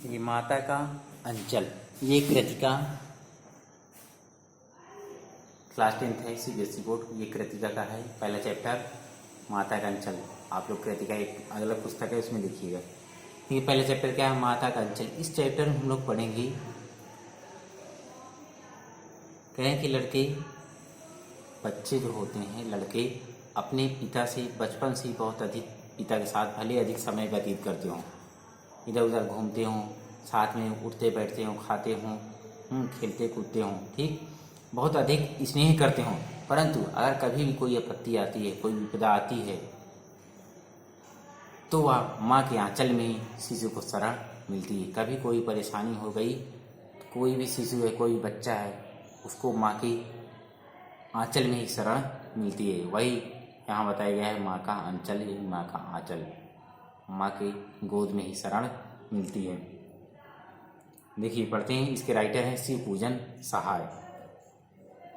ये माता का अंचल, ये कृतिका क्लास 10th है CBSE बोर्ड। ये कृतिका का है पहला चैप्टर माता का अंचल। आप लोग कृतिका एक अलग पुस्तक है उसमें देखिएगा। ये पहला चैप्टर क्या है, माता का अंचल। इस चैप्टर में हम लोग पढ़ेंगे कहें कि लड़के बच्चे जो होते हैं, लड़के अपने पिता से बचपन से बहुत अधिक पिता के साथ भले अधिक समय व्यतीत करते हों, इधर उधर घूमते हों, साथ में उठते बैठते हों, खाते हों, खेलते कूदते हों, ठीक, बहुत अधिक स्नेह करते हों। परंतु अगर कभी भी कोई आपत्ति आती है, कोई विपदा आती है, तो वह माँ के आंचल में ही शिशु को शरण मिलती है। कभी कोई परेशानी हो गई, कोई भी शिशु है, कोई भी बच्चा है, उसको माँ की आंचल में ही शरण मिलती है। वही यहाँ बताया गया है, माँ का अंचल ही माँ का आंचल, माँ के गोद में ही शरण मिलती है। देखिए पढ़ते हैं। इसके राइटर हैं शिव पूजन सहाय।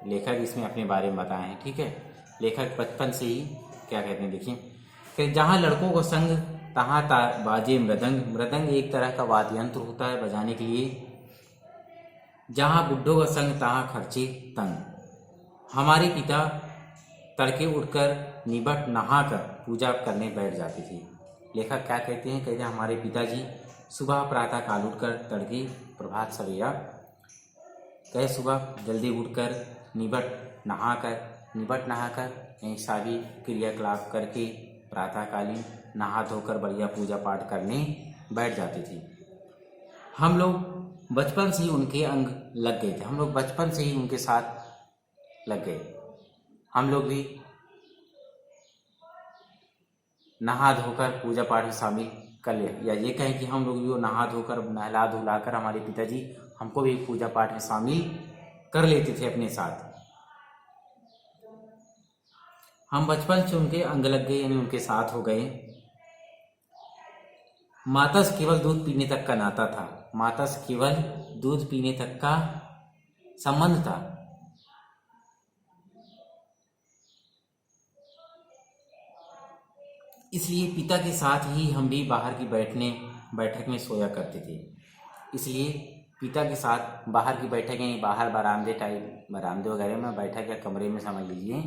लेखक इसमें अपने बारे में बताए हैं, ठीक है। लेखक बचपन से ही क्या कहते हैं, देखिए कि जहाँ लड़कों को संग तहाँ बाजे मृदंग। मृदंग एक तरह का वाद्य यंत्र होता है बजाने के लिए। जहाँ बुड्ढों का संग तहाँ खर्चे तंग। हमारे पिता तड़के उठकर निबट नहाकर पूजा करने बैठ जाते थे। लेखक क्या कहते हैं, कहते हैं हमारे पिताजी सुबह प्रातः काल उठकर तड़के प्रभात सवेरा, कहे सुबह जल्दी उठकर निबट नहाकर यानी सारी क्रियाकलाप करके प्रातःकालीन नहा धोकर बढ़िया पूजा पाठ करने बैठ जाते थे। हम लोग बचपन से ही उनके अंग लग गए थे, हम लोग बचपन से ही उनके साथ लग गए। हम लोग भी नहा धोकर पूजा पाठ में शामिल कर लिया, या ये कहें कि हम लोग भी नहा धोकर नहला धुलाकर हमारे पिताजी हमको भी पूजा पाठ में शामिल कर लेते थे अपने साथ। हम बचपन से उनके अंग लग गए यानी उनके साथ हो गए। माता से केवल दूध पीने तक का नाता था, माता से केवल दूध पीने तक का संबंध था। इसलिए पिता के साथ ही हम भी बाहर की बैठक में सोया करते थे। इसलिए पिता के साथ बाहर की बैठक यानी बाहर बरामदे वगैरह में बैठक या कमरे में समझ लीजिए,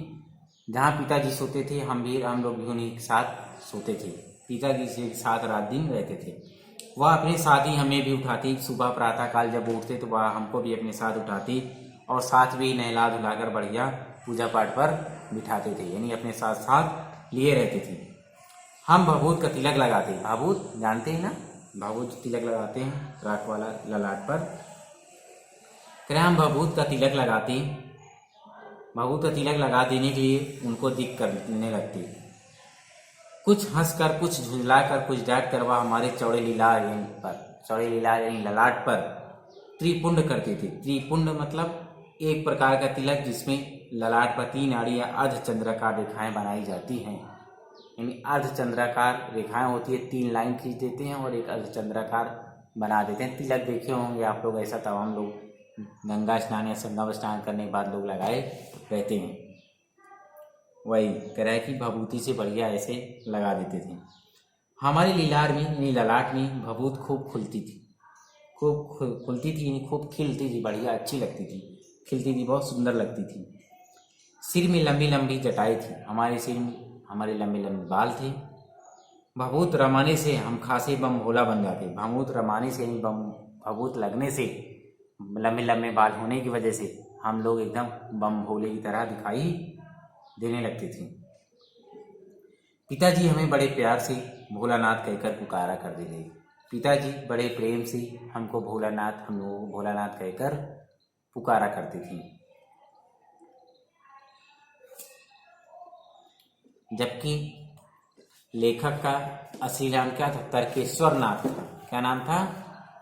जहाँ पिताजी सोते थे हम लोग भी उन्हीं के साथ सोते थे। पिताजी के साथ रात दिन रहते थे। वह अपने साथ ही हमें भी उठाती। सुबह प्रातःकाल जब उठते तो वह हमको भी अपने साथ उठाती और साथ भी नहला धुलाकर बढ़िया पूजा पाठ पर बिठाते थे, यानी अपने साथ साथ लिए रहते थे। हम भभूत का तिलक लगाते, भभूत जानते हैं ना, भभूत तिलक लगाते हैं राख वाला ललाट पर। कह हम भभूत का तिलक लगाते, भभूत का तिलक लगा देने के लिए उनको दिक करने लगती। कुछ हंसकर, कुछ झुंझलाकर, कुछ डांट कर वह हमारे चौड़े लीलार यानी ललाट पर त्रिपुंड करते थे। त्रिपुंड मतलब एक प्रकार का तिलक जिसमें ललाट पर 3 आड़ी या अर्धचंद्राकार रेखाएं बनाई जाती हैं, यानी अर्धचंद्राकार रेखाएं होती है। 3 लाइन खींच देते हैं और एक अर्धचंद्राकार बना देते हैं। तिलक देखे होंगे आप लोग, ऐसा तमाम लोग गंगा स्नान या संगम स्नान करने के बाद लोग लगाए रहते हैं। वही कह रहा है कि भभूति से बढ़िया ऐसे लगा देते थे। हमारे लीलार में यानी ललाट में भभूत खूब खुलती थी, यानी खूब खिलती थी, बढ़िया अच्छी लगती थी, खिलती थी, बहुत सुंदर लगती थी। सिर में लंबी लंबी जटाएं थी, हमारे सिर में हमारे लंबे लंबे बाल थे। भभूत रमाने से हम खासे बम भोला बन जाते। भभूत रमाने से यानी भभूत लगने से, लंबे लंबे बाल होने की वजह से हम लोग एकदम बम भोले की तरह दिखाई देने लगते थे। पिताजी हमें बड़े प्यार से भोलानाथ कहकर पुकारा करते थे। पिताजी बड़े प्रेम से हमको भोलानाथ, हम लोगों को भोलानाथ कहकर पुकारा करते थे। जबकि लेखक का असली नाम क्या था, तर्केश्वर नाथ था। क्या नाम था?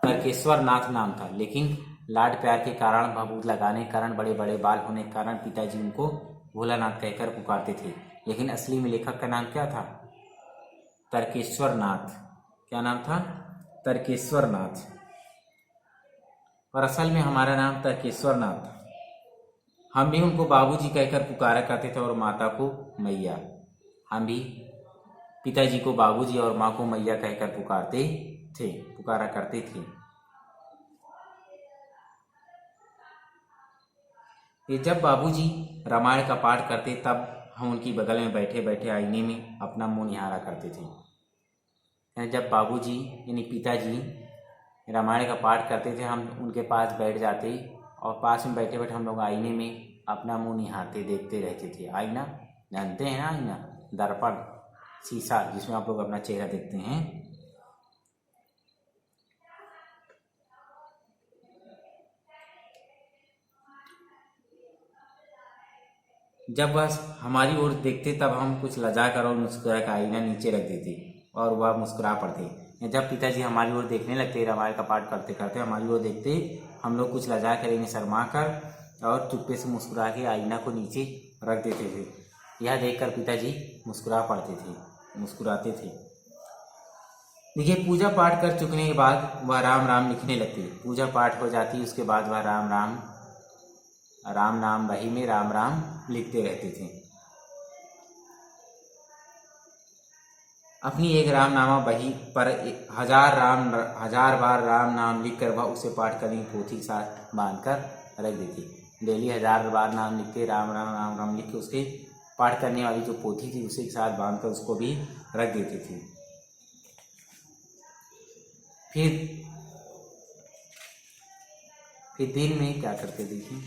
तर्केश्वर नाथ नाम था। लेकिन लाड प्यार के कारण, भभूत लगाने के कारण, बड़े बड़े बाल होने के कारण पिताजी उनको भोलानाथ कहकर पुकारते थे। लेकिन असली में लेखक का नाम क्या था? तर्केश्वर नाथ। क्या नाम था? तर्केश्वर नाथ। और असल में हमारा नाम तर्केश्वर नाथ था। हम भी उनको बाबूजी कहकर पुकारा करते थे और माता को मैया। हम भी पिताजी को बाबूजी और माँ को मैया कहकर पुकारा करते थे। ये जब बाबूजी रामायण का पाठ करते तब हम उनकी बगल में बैठे बैठे आईने में अपना मुंह निहारा करते थे। जब बाबूजी यानी पिताजी रामायण का पाठ करते थे हम उनके पास बैठ जाते और पास में बैठे बैठे हम लोग आईने में अपना मुंह निहारते देखते रहते थे। आईना जानते हैं ना, आईना दर्पण शीशा जिसमें आप लोग अपना चेहरा देखते हैं। जब वह हमारी ओर देखते तब हम कुछ लजा कर और मुस्कुरा कर आईना नीचे रख देते और वह मुस्कुरा पड़ते। जब पिताजी हमारी ओर देखने लगते रामायण का पाठ करते करते हमारी ओर देखते हम लोग कुछ लजा कर इन्हें शर्मा कर और चुप्पे से मुस्कुरा के आईना को नीचे रख देते थे। यह देखकर पिताजी मुस्कुरा पड़ते थे, मुस्कुराते थे। देखिए पूजा पाठ कर चुकने के बाद वह राम राम लिखने लगती। पूजा पाठ हो जाती उसके बाद वह राम नाम बही में राम राम लिखते रहते थे। अपनी एक रामनामा बही पर 1000 बार राम नाम लिखकर वह उसे पाठ करने की पोथी के साथ बांधकर रख देती। डेली 1000 बार नाम लिखते राम राम लिख के उसके पाठ करने वाली जो पोथी थी उसी के साथ बांधकर उसको भी रख देती थी। फिर दिन में क्या करते देखिए,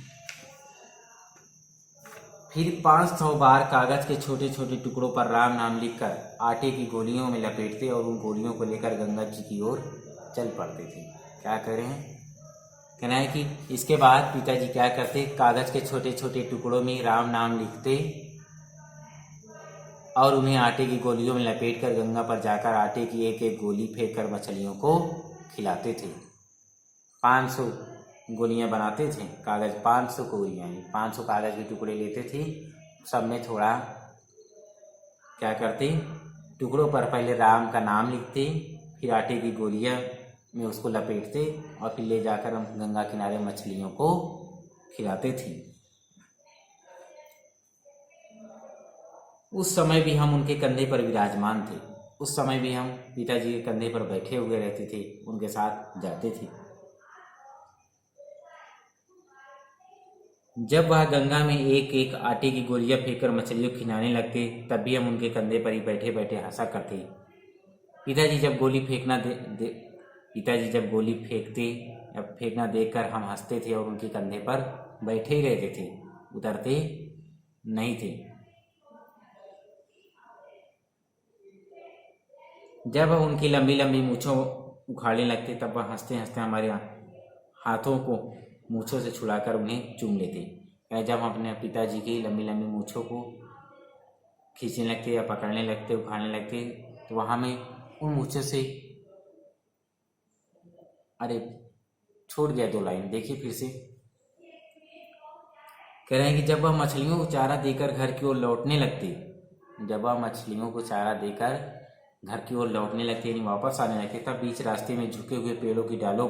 फिर 500 बार कागज के छोटे छोटे टुकड़ों पर राम नाम लिखकर आटे की गोलियों में लपेटते और उन गोलियों को लेकर गंगा जी की ओर चल पड़ते थे। क्या कह रहे हैं, कहना है कि इसके बाद पिताजी क्या करते, कागज के छोटे छोटे टुकड़ों में राम नाम लिखते और उन्हें आटे की गोलियों में लपेटकर गंगा पर जाकर आटे की एक एक गोली फेंक कर मछलियों को खिलाते थे। 500 गोलियां बनाते थे, कागज 500 गोलियां 500 कागज के टुकड़े लेते थे। सब में थोड़ा क्या करते, टुकड़ों पर पहले राम का नाम लिखते, फिर आटे की गोलियां में उसको लपेटते और फिर ले जाकर हम गंगा किनारे मछलियों को खिलाते थे। उस समय भी हम उनके कंधे पर विराजमान थे। उस समय भी हम पिताजी के कंधे पर बैठे हुए रहते थे, उनके साथ जाते थे। जब वह गंगा में एक एक आटे की गोलियां फेंककर मछलियों को खिलाने लगते तब भी हम उनके कंधे पर ही बैठे बैठे हंसा करते। पिताजी जब गोली फेंकते या फेंकना देखकर हम हंसते थे और उनके कंधे पर बैठे ही रहते थे, उतरते नहीं थे। जब हम उनकी लंबी लंबी मूँछों उखाड़ने लगते तब वह हंसते हंसते हमारे हाथों को मूँछों से छुड़ाकर उन्हें चूम लेते। जब हम अपने पिताजी की लंबी लंबी मूँछों को खींचने लगते या पकड़ने लगते, उखाड़ने लगते तो वहाँ में उन मूँछों से, अरे छूट गया 2 लाइन, देखिए फिर से। कह रहे हैं कि जब वह मछलियों को चारा देकर घर की ओर लौटने लगते, जब वह मछलियों को चारा देकर घर की ओर लौटने लगते यानी वापस आने लगते, तब बीच रास्ते में झुके हुए पेड़ों की डालों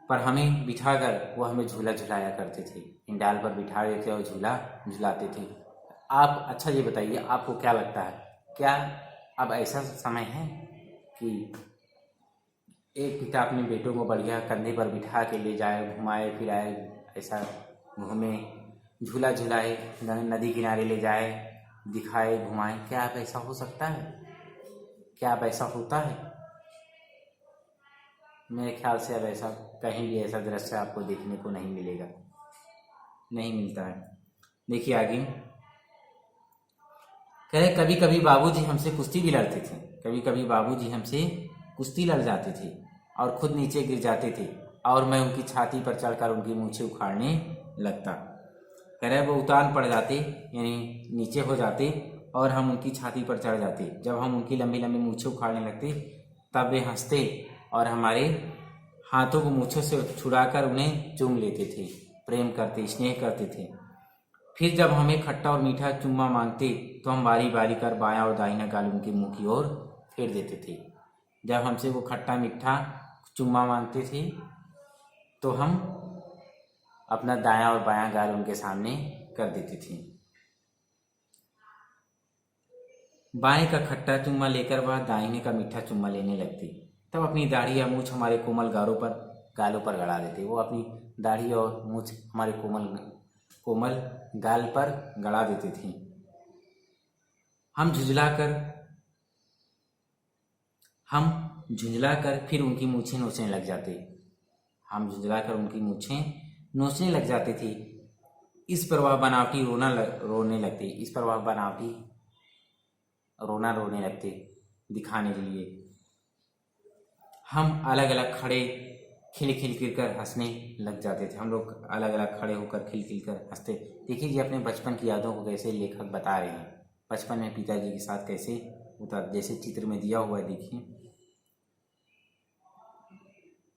पर हमें बिठाकर वो हमें झूला झुलाया करते थे। इन डाल पर बिठा देते और झूला झुलाते थे। आप अच्छा ये बताइए, आपको क्या लगता है, क्या अब ऐसा समय है कि एक पिता अपने बेटों को बढ़िया कंधे पर बिठा के ले जाए, घुमाए फिराए, ऐसा घूमे, झूला झुलाए, नदी किनारे ले जाए, दिखाए, घुमाए? क्या अब ऐसा हो सकता है? क्या अब ऐसा होता है? मेरे ख्याल से अब ऐसा कहीं भी ऐसा दृश्य आपको देखने को नहीं मिलेगा, नहीं मिलता है। देखिए आगे कह रहे, कभी कभी बाबूजी हमसे कुश्ती भी लड़ते थे। कभी कभी बाबूजी हमसे कुश्ती लड़ जाते थे और खुद नीचे गिर जाते थे और मैं उनकी छाती पर चढ़कर उनकी मूछें उखाड़ने लगता। कह रहे वो उतान पड़ जाते यानी नीचे हो जाते और हम उनकी छाती पर चढ़ जाते। जब हम उनकी लंबी लंबी मूछें उखाड़ने लगते तब वे हंसते और हमारे हाथों को मूछों से छुड़ाकर उन्हें चूम लेते थे, प्रेम करते, स्नेह करते थे। फिर जब हमें खट्टा और मीठा चुम्मा मांगते तो हम बारी बारी कर बायां और दाहिना गाल उनके मुंह की ओर फेर देते थे। जब हमसे वो खट्टा मीठा चुम्मा मांगते थे तो हम अपना दायां और बायां गाल उनके सामने कर देते थे। बाएं का खट्टा चुम्मा लेकर वह दाहिने का मीठा चुम्मा लेने लगती। तब अपनी दाढ़ी या मूछ हमारे कोमल गालों पर गालों पर गड़ा देते। वो अपनी दाढ़ी और मूंछ हमारे कोमल कोमल गाल पर गड़ा देती थी। हम झुंझलाकर फिर उनकी मूछें नोचने लग जाते। हम झुंझलाकर उनकी मूछें नोचने लग जाते थे। इस पर वह बनावटी रोने लगते दिखाने के लिए। हम अलग अलग खड़े खिल कर हंसने लग जाते थे। हम लोग अलग अलग खड़े होकर खिल कर हंसते। देखिए जी, अपने बचपन की यादों को कैसे लेखक बता रहे हैं। बचपन में पिताजी के साथ कैसे होता, जैसे चित्र में दिया हुआ है। देखिए,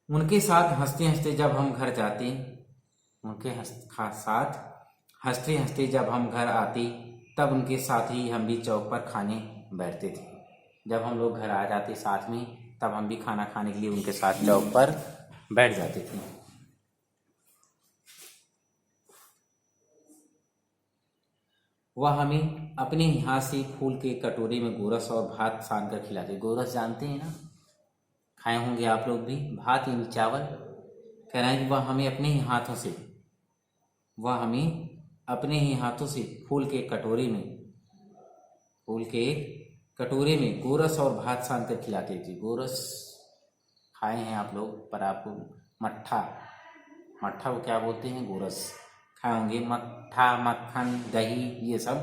उनके साथ हंसते हंसते जब हम घर जाते, साथ हंसते हंसते जब हम घर आते, तब उनके साथ ही हम भी चौक पर खाने बैठते थे। जब हम लोग घर आ जाते साथ में, तब हम भी खाना खाने के लिए उनके साथ चौक पर बैठ जाते थे। वह हमें अपने हाथ से फूल के कटोरे में गोरस और भात सान कर खिलाते। गोरस जानते हैं ना, खाए होंगे आप लोग भी। भात यानी चावल। कह रहे हैं कि वह हमें अपने ही हाथों से फूल के कटोरे में गोरस और भात सान कर खिलाते थे। गोरस खाए हैं आप लोग, पर आपको मट्ठा को क्या बोलते हैं? गोरस खाए होंगे। मट्ठा, मक्खन, दही ये सब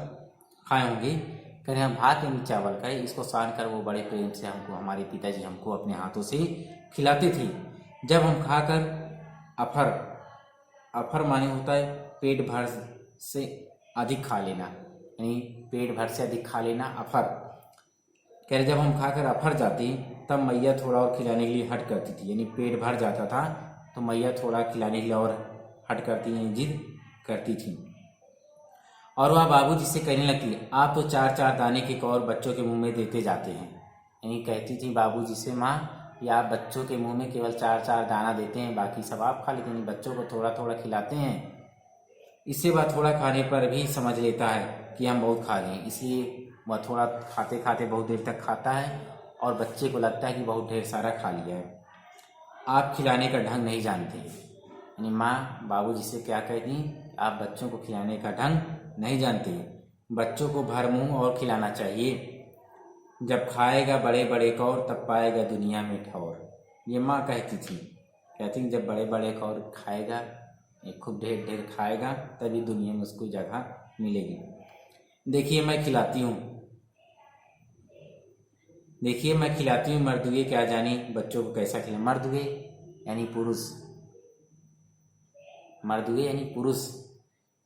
खाए होंगे। कह रहे हैं भात यानी चावल का है, इसको सान कर वो बड़े प्रेम से हमारे पिताजी हमको अपने हाथों से खिलाते थे। जब हम खाकर अफर माने होता है पेट भर से अधिक खा लेना, यानी पेट भर से अधिक खा लेना, अफर। कह रहे जब हम खाकर अफर जाते, तब मैया थोड़ा और खिलाने के लिए हट करती थी। यानी पेट भर जाता था तो मैया थोड़ा खिलाने के लिए और हट करती, यानी जिद करती थी। और वह बाबूजी से कहने लगती, आप तो 4-4 दाने के कौर बच्चों के मुंह में देते जाते हैं। यानी कहती थी बाबूजी से, माँ या आप बच्चों के मुंह में केवल 4-4 दाना देते हैं, बाकी सब आप खा लेते हैं, बच्चों को थोड़ा थोड़ा खिलाते हैं। इससे वह थोड़ा खाने पर भी समझ लेता है कि हम बहुत खा गए, इसलिए वह थोड़ा खाते खाते बहुत देर तक खाता है और बच्चे को लगता है कि बहुत ढेर सारा खा लिया है। आप खिलाने का ढंग नहीं जानते। यानी माँ बाबूजी से क्या कहती, आप बच्चों को खिलाने का ढंग नहीं जानते। बच्चों को भर मुंह और खिलाना चाहिए। जब खाएगा बड़े बड़े कौर, तब पाएगा दुनिया में ठौर। ये माँ कहती थी। कहती जब बड़े बड़े कौर खाएगा, खूब ढेर ढेर खाएगा, तभी दुनिया में उसको जगह मिलेगी। देखिए मैं खिलाती हूँ मर्दुए, क्या जाने बच्चों को कैसा खिला। मर्दुए यानी पुरुष,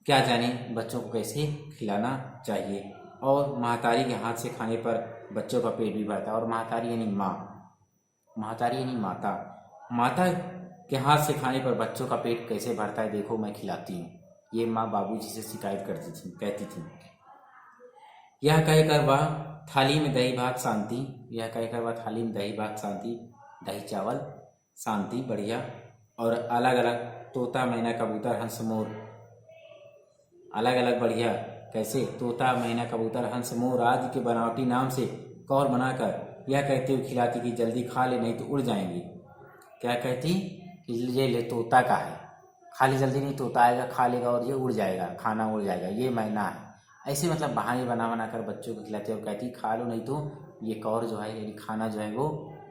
क्या जाने बच्चों को कैसे खिलाना चाहिए। और महतारी के हाथ से खाने पर बच्चों का पेट भी भरता है। और महतारी यानी माता के हाथ से खाने पर बच्चों का पेट कैसे भरता है, देखो मैं खिलाती हूँ। ये माँ बाबूजी से शिकायत कहती थी। यह कहकर वह थाली में दही भात शांति, दही चावल शांति बढ़िया, और अलग अलग तोता मैना कबूतर हंस मोर, अलग अलग बढ़िया कैसे तोता मैना कबूतर हंस मोर आदि के बनावटी नाम से कौर बनाकर यह कहते हुए खिलाती कि जल्दी खा ले नहीं तो उड़ जाएंगी। क्या कहती कि ये ले तोता का है, खा ले जल्दी नहीं तोता आएगा खा लेगा और ये उड़ जाएगा, खाना उड़ जाएगा, ये मैना है। ऐसे मतलब बहाने बना कर बच्चों को खिलाते और कहती खा लो नहीं तो ये कौर जो है यानी खाना जो है वो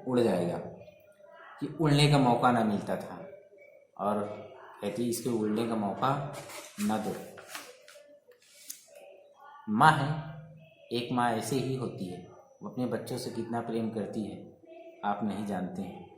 उड़ जाएगा, कि उड़ने का मौका ना मिलता था। और कहती इसके उड़ने का मौका न दो। माँ है, एक माँ ऐसे ही होती है, वो अपने बच्चों से कितना प्रेम करती है आप नहीं जानते हैं।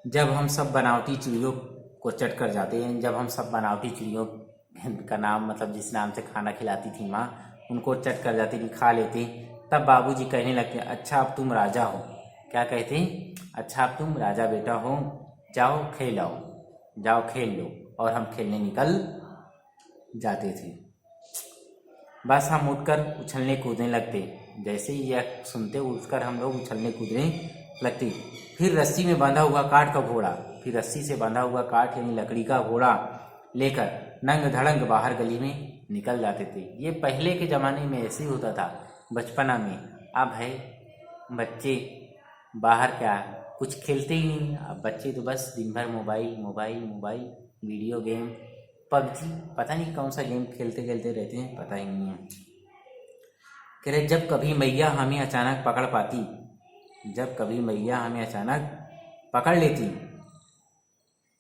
जब हम सब बनावटी चिड़ियों को चट कर जाते हैं, जब हम सब बनावटी चिड़ियों का नाम मतलब जिस नाम से खाना खिलाती थी माँ, उनको चट कर जाती थी, खा लेती, तब बाबूजी कहने लगते अच्छा अब तुम राजा हो। क्या कहते? अच्छा अब तुम राजा बेटा हो, जाओ खेल लो। और हम खेलने निकल जाते थे। बस हम उठकर उछलने कूदने लगते। जैसे ही यह सुनते उठकर हम लोग उछलने कूदने लगते। फिर रस्सी में बंधा हुआ काठ का घोड़ा फिर रस्सी से बंधा हुआ काठ यानी लकड़ी का घोड़ा लेकर नंग धड़ंग बाहर गली में निकल जाते थे। ये पहले के ज़माने में ऐसे ही होता था बचपना में। अब है बच्चे बाहर क्या कुछ खेलते ही नहीं। अब बच्चे तो बस दिन भर mobile mobile mobile, video game, PUBG, पता नहीं कौन सा गेम खेलते खेलते रहते हैं, पता ही नहीं है। कह रहे जब कभी मैया हमें अचानक पकड़ पाती, जब कभी मैया हमें अचानक पकड़ लेती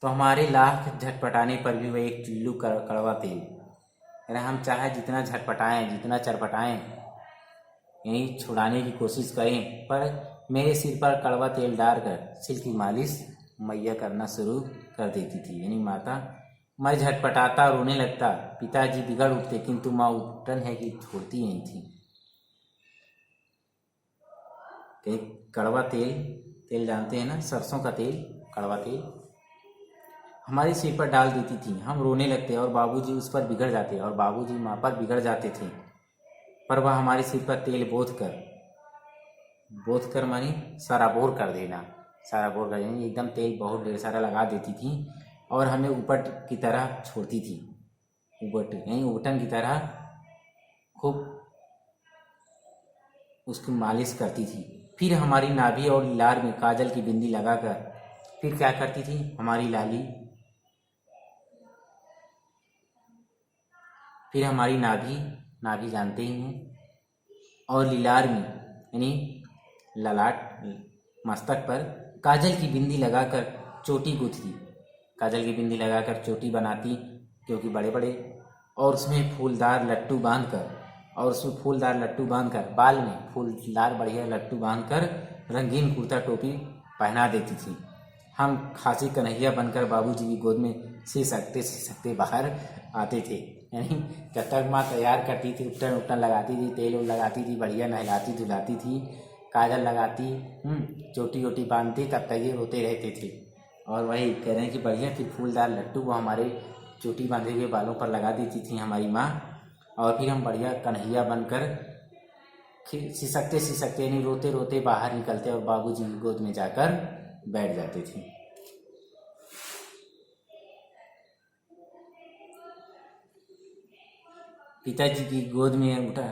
तो हमारे लाख झटपटाने पर भी वह एक चुल्लू कड़वा तेल। कह रहे हम चाहे जितना झटपटाएं, जितना चरपटाएं, यहीं छुड़ाने की कोशिश करें, पर मेरे सिर पर कड़वा तेल डालकर सिर की मालिश मैया करना शुरू कर देती थी, यानी माता। मैं झटपटाता रोने लगता, पिताजी बिगड़ उठते, किंतु माँ उठन है कि छोड़ती नहीं थी। कड़वा तेल, तेल जानते हैं ना, सरसों का तेल, कड़वा तेल हमारे सिर पर डाल देती थी। हम रोने लगते और बाबूजी उस पर बिगड़ जाते, और बाबूजी माँ पर बिगड़ जाते थे। पर वह हमारे सिर पर तेल बोथ कर मानी सराबोर कर देना, सराबोर कर देना, एकदम तेल बहुत ढेर सारा लगा देती थी और हमें ऊपर की तरह छोड़ती थी, ऊपर यानी उबटन की तरह खूब उसकी मालिश करती थी। फिर हमारी नाभि और लार में काजल की बिंदी लगाकर फिर क्या करती थी, हमारी नाभि जानते ही हैं, और लीलार में यानी ललाट मस्तक पर काजल की बिंदी लगाकर चोटी गूंथती, काजल की बिंदी लगाकर चोटी बनाती, क्योंकि बड़े बड़े, और उसमें फूलदार लट्टू बांधकर बाल में फूलदार बढ़िया लट्टू बांधकर रंगीन कुर्ता टोपी पहना देती थी। हम खासी कन्हैया बनकर बाबूजी की गोद में सिसकते बाहर आते थे। यानी जब तक माँ तैयार करती थी, उपटन लगाती थी, तेल लगाती थी, बढ़िया नहलाती धुलाती थी, काजल लगाती, चोटी वोटी बांधती, तब तक ये रोते रहते थे। और वही कह रहे हैं कि बढ़िया फिर फूलदार लट्टू वो हमारे चोटी बांधे हुए बालों पर लगा देती थी हमारी माँ, और फिर हम बढ़िया कन्हैया बनकर सिसकते यानी रोते रोते बाहर निकलते और बाबूजी की गोद में जाकर बैठ जाते थे। पिताजी की गोद में उठा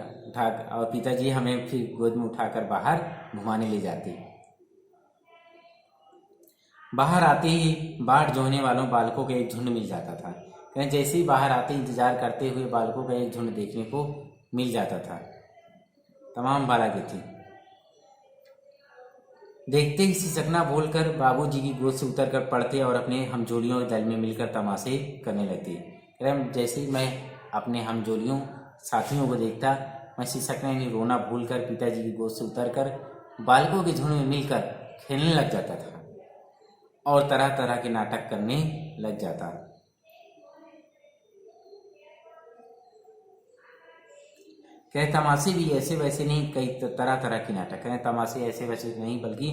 और पिताजी हमें फिर गोद में उठाकर बाहर घुमाने ले जाते। बाहर आते ही बाट जोहने वालों बालकों का एक झुंड मिल जाता था। कहीं जैसे ही बाहर आते इंतजार करते हुए बालकों का एक झुंड देखने को मिल जाता था, तमाम बालक थे। देखते ही सिसकना भूलकर बाबूजी की गोद से उतरकर पड़ते और अपने हमजोलियों के दल में मिलकर तमाशे करने लगते। जैसे ही मैं अपने हमजोलियों साथियों को देखता, मैं सिसकना यानी रोना भूलकर पिताजी की गोद से उतरकर बालकों के झुंड में मिलकर खेलने लग जाता था और तरह तरह के नाटक करने लग जाता। कहे तमाशे भी ऐसे वैसे नहीं, कई तरह तरह के नाटक। कहें तमाशे ऐसे वैसे नहीं, बल्कि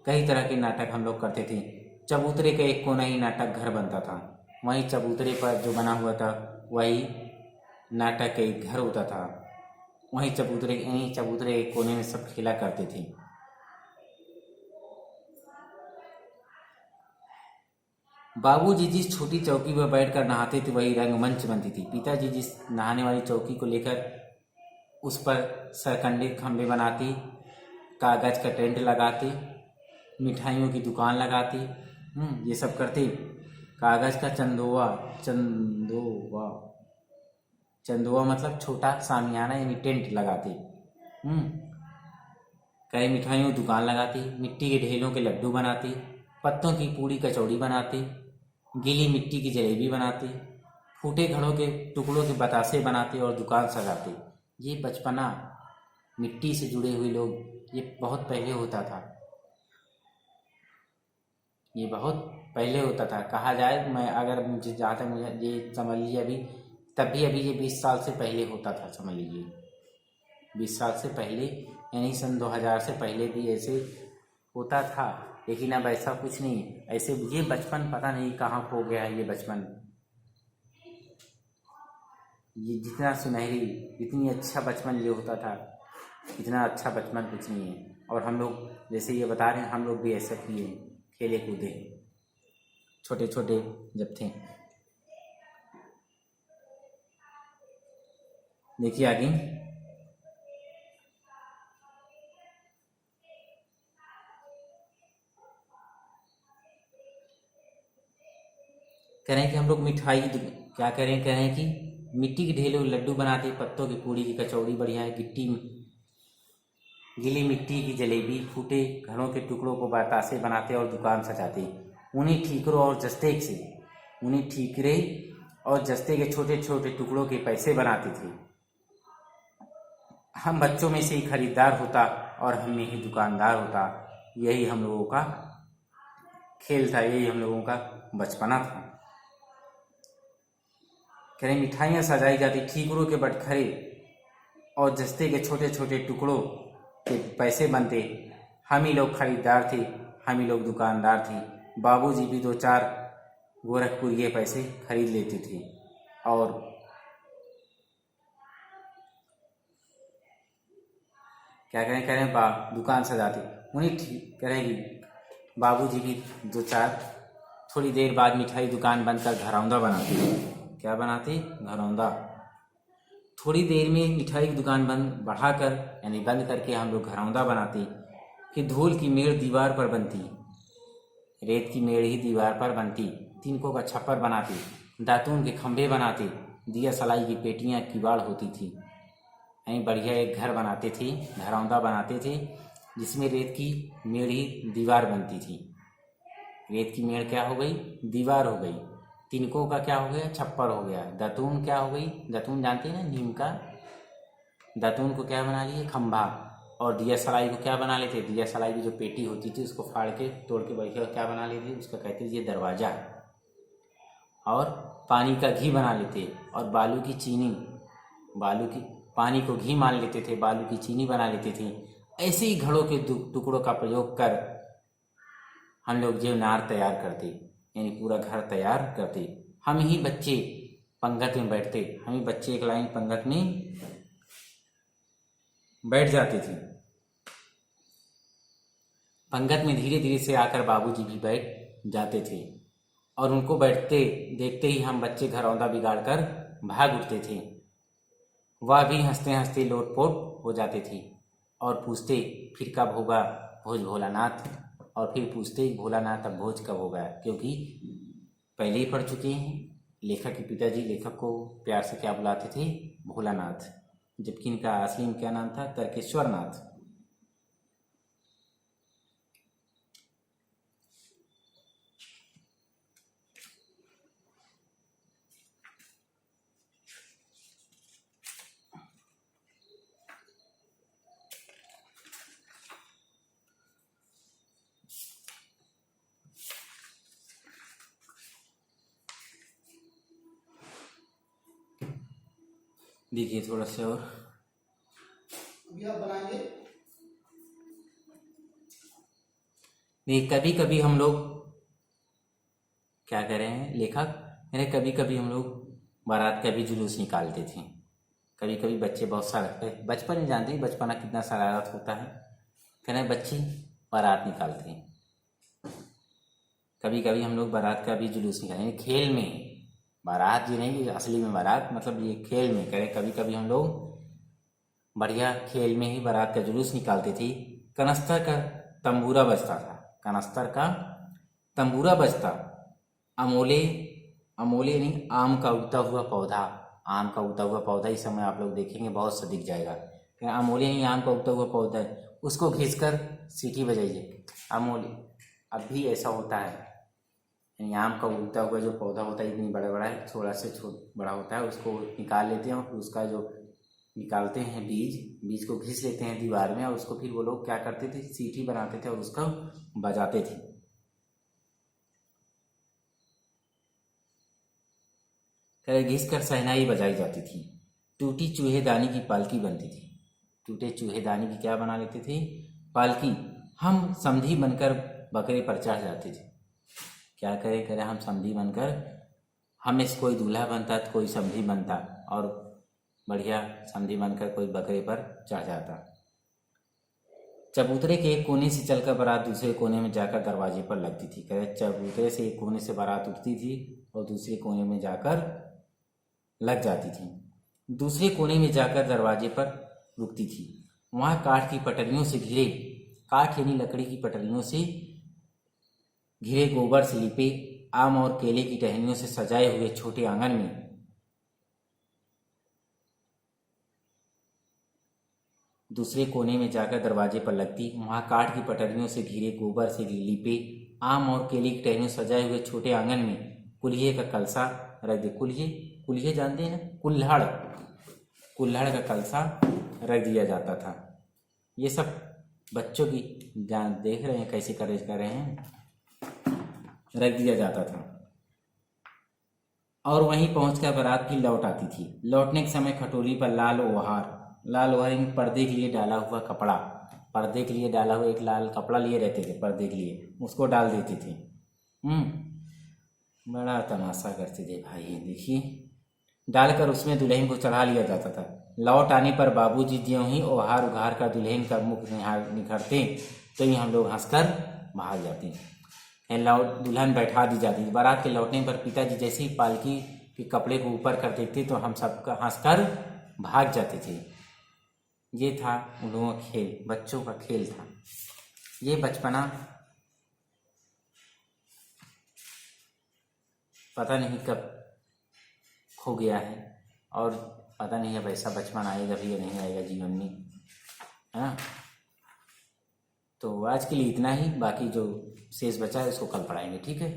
कई तरह के नाटक हम लोग करते थे। चबूतरे का एक कोना ही नाटक घर बनता था, वहीं चबूतरे पर जो बना हुआ था वही नाटक का एक घर होता था। वहीं चबूतरे एक कोने में सब खेला करते थे। बाबूजी जिस छोटी चौकी पर बैठकर नहाते थे वही रंगमंच बनती थी। पिताजी जिस नहाने वाली चौकी को लेकर उस पर सरकंडे खंभे बनाती, कागज का टेंट लगाती, मिठाइयों की दुकान लगाती, ये सब करती। कागज का चंदोवा मतलब छोटा सामियाना यानी टेंट लगाती। कई मिठाइयों की दुकान लगाती, मिट्टी के ढेलों के लड्डू बनाती, पत्तों की पूड़ी कचौड़ी बनाती, गीली मिट्टी की जलेबी बनाती, फूटे घड़ों के टुकड़ों के बतासे बनाते और दुकान सजाते। ये बचपना, मिट्टी से जुड़े हुए लोग, ये बहुत पहले होता था, ये बहुत पहले होता था। कहा जाए मैं अगर मुझे जहाँ तक मुझे ये समझ लीजिए अभी ये 20 साल से पहले होता था, समझ लीजिए 20 साल से पहले, यानी सन 2000 से पहले भी ऐसे होता था। लेकिन अब ऐसा कुछ नहीं है। ऐसे ये बचपन पता नहीं कहाँ खो गया है। ये बचपन, ये जितना सुनहरी, इतनी अच्छा बचपन ये होता था, इतना अच्छा बचपन कुछ नहीं है। और हम लोग जैसे ये बता रहे हैं, हम लोग भी ऐसा किए, खेले कूदे। छोटे छोटे जब थे। देखिए आगे, कह रहे हैं कि हम लोग मिठाई क्या कह रहे हैं कि मिट्टी के ढेले लड्डू बनाते, पत्तों की पूड़ी की कचौड़ी, बढ़िया है, गिट्टी गीली मिट्टी की जलेबी, फूटे घरों के टुकड़ों को बतासे बनाते और दुकान सजाते। उन्हीं ठीकरे और जस्ते के छोटे छोटे टुकड़ों के पैसे बनाते थे। हम बच्चों में से ही खरीदार होता और हम में ही दुकानदार होता। यही हम लोगों का खेल था, यही हम लोगों का बचपना था। कह रहे मिठाइयाँ सजाई जाती, ठीकरों के बटखरे और जस्ते के छोटे छोटे टुकड़ों के पैसे बनते। हम ही लोग खरीदार थे, हम ही लोग दुकानदार थे। बाबूजी भी 2-4 गोरखपुरिये पैसे खरीद लेते थे। और क्या कह रहे हैं दुकान सजाते। उन्हीं कह रहे कि बाबूजी भी 2-4 थोड़ी देर बाद मिठाई दुकान बंद कर घरौंदा बनाते। क्या बनाते? घरौंदा। थोड़ी देर में मिठाई की दुकान बढ़ाकर यानी बंद करके हम लोग घरौंदा बनाते। फिर धूल की मेड़ दीवार पर बनती, रेत की मेड़ ही दीवार पर बनती। तिनकों का छप्पर बनाते, दातून के खंभे बनाते, दिया सलाई की पेटियां किवाड़ होती थी। यानी बढ़िया एक घर बनाते थे, घरौंदा बनाते थे, जिसमें रेत की मेड़ ही दीवार बनती थी। रेत की मेड़ क्या हो गई? दीवार हो गई। तिनकों का क्या हो गया? छप्पर हो गया। दातून क्या हो गई? दातून जानते हैं ना, नीम का। दातून को क्या बना लिए? खंभा। और दिया सलाई को क्या बना लेते? दिया सलाई की जो पेटी होती थी उसको फाड़ के तोड़ के बढ़िया क्या बना लेते? उसका कहते थे दरवाजा। और पानी का घी बना लेते और बालू की चीनी, पानी को घी मान लेते थे, बालू की चीनी बना लेते थे। ऐसे ही घड़ों के टुकड़ों का प्रयोग कर हम लोग जीवनार तैयार करते, यानी पूरा घर तैयार करते। हम ही बच्चे पंगत में बैठते, हम ही बच्चे एक लाइन पंगत में बैठ जाते थे। पंगत में धीरे धीरे से आकर बाबूजी भी बैठ जाते थे और उनको बैठते देखते ही हम बच्चे घरौंदा बिगाड़ कर भाग उठते थे। वह भी हंसते हंसते लोटपोट हो जाते थे और पूछते फिर कब होगा भोज भोलानाथ, और फिर पूछते भोलानाथ अब भोज कब होगा, क्योंकि पहले ही पढ़ चुके हैं। लेखक के पिताजी लेखक को प्यार से क्या बुलाते थे? भोलानाथ, जबकि इनका असली में क्या नाम था? तर्केश्वर नाथ। देखिए थोड़ा सा और बनाएंगे। कभी कभी हम लोग क्या कर रहे हैं लेखक, यानी कभी कभी हम लोग बारात का भी जुलूस निकालते थे। कभी कभी बच्चे बहुत सारा, बचपन में जानते हैं बचपना कितना शरारत होता है। कह रहे बच्चे बारात निकालते हैं। कभी कभी हम लोग बारात का भी जुलूस निकालें, खेल में। बारात ये नहीं कि असली में बारात, मतलब ये खेल में। कह रहे कभी कभी हम लोग बढ़िया खेल में ही बारात का जुलूस निकालते थे। कनस्तर का तंबूरा बजता था, कनस्तर का तंबूरा बजता। अमोले अमोले नहीं, आम का उगता हुआ पौधा, आम का उगता हुआ पौधा इस समय आप लोग देखेंगे बहुत सा दिख जाएगा। अमोले नहीं, आम का उगता हुआ पौधा है, उसको घिसकर सीटी बजाइए। अमोले अब भी ऐसा होता है, यानी आम का उगता हुआ जो पौधा होता है इतनी बड़ा बड़ा है, थोड़ा से बड़ा होता है, उसको निकाल लेते हैं और उसका जो निकालते हैं बीज को घिस लेते हैं दीवार में, और उसको फिर वो लोग क्या करते थे? सीटी बनाते थे और उसको बजाते थे। घिस कर शहनाई बजाई जाती थी। टूटी चूहेदानी की पालकी बनती थी। टूटे चूहेदानी की क्या बना लेते थे? पालकी। हम समधी बनकर बकरे पर चढ़ जाते थे। क्या करे हम समधी बनकर, हमें से कोई दूल्हा बनता तो कोई समधी बनता, और बढ़िया समधी बनकर कोई बकरे पर चढ़ जाता। चबूतरे के एक कोने से चलकर बारात दूसरे कोने में जाकर दरवाजे पर लगती थी। कह रहे चबूतरे से एक कोने से बारात उठती थी और दूसरे कोने में जाकर लग जाती थी। दूसरे कोने में जाकर दरवाजे पर रुकती थी। वहाँ काठ की पटरियों से घिरे, काठ यानी लकड़ी की पटरियों से घिरे, गोबर से लिपे, आम और केले की टहनियों से सजाए हुए छोटे आंगन में दूसरे कोने में जाकर दरवाजे पर लगती। वहाँ काठ की पटरियों से घिरे, गोबर से लिपे, आम और केले की टहनियों से सजाए हुए छोटे आंगन में कुल्हे का कलसा रख दे। कुल्हे जानते हैं ना, कुल्हड़ का कलसा रख दिया जाता था। ये सब बच्चों की जान देख रहे हैं कैसे कर रहे हैं, रख दिया जाता था। और वहीं पहुंचकर बारात भी लौट आती थी। लौटने के समय खटोली पर लाल ओहार में पर्दे के लिए डाला हुआ कपड़ा, पर्दे के लिए डाला हुआ एक लाल कपड़ा लिए रहते थे पर्दे के लिए, उसको डाल देते थे। बड़ा तमाशा करते थे भाई। देखिए, डालकर उसमें दुल्हन को चढ़ा लिया जाता था। लौट आने पर बाबूजी ज्यों ही ओहार उघार कर दुल्हन का मुख निखारते तो ही हम लोग हंसकर भाग जाते। दुल्हन बैठा दी जाती थी। बारात के लौटने पर पिताजी जैसे ही पालकी के कपड़े को ऊपर कर देते तो हम सब हंसकर भाग जाते थे। ये था उन लोगों का खेल, बच्चों का खेल था। ये बचपना पता नहीं कब खो गया है और पता नहीं अब ऐसा बचपन आएगा भी या नहीं आएगा जीवन में, है ना। तो आज के लिए इतना ही, बाकी जो शेष बचा है उसको कल पढ़ाएंगे, ठीक है।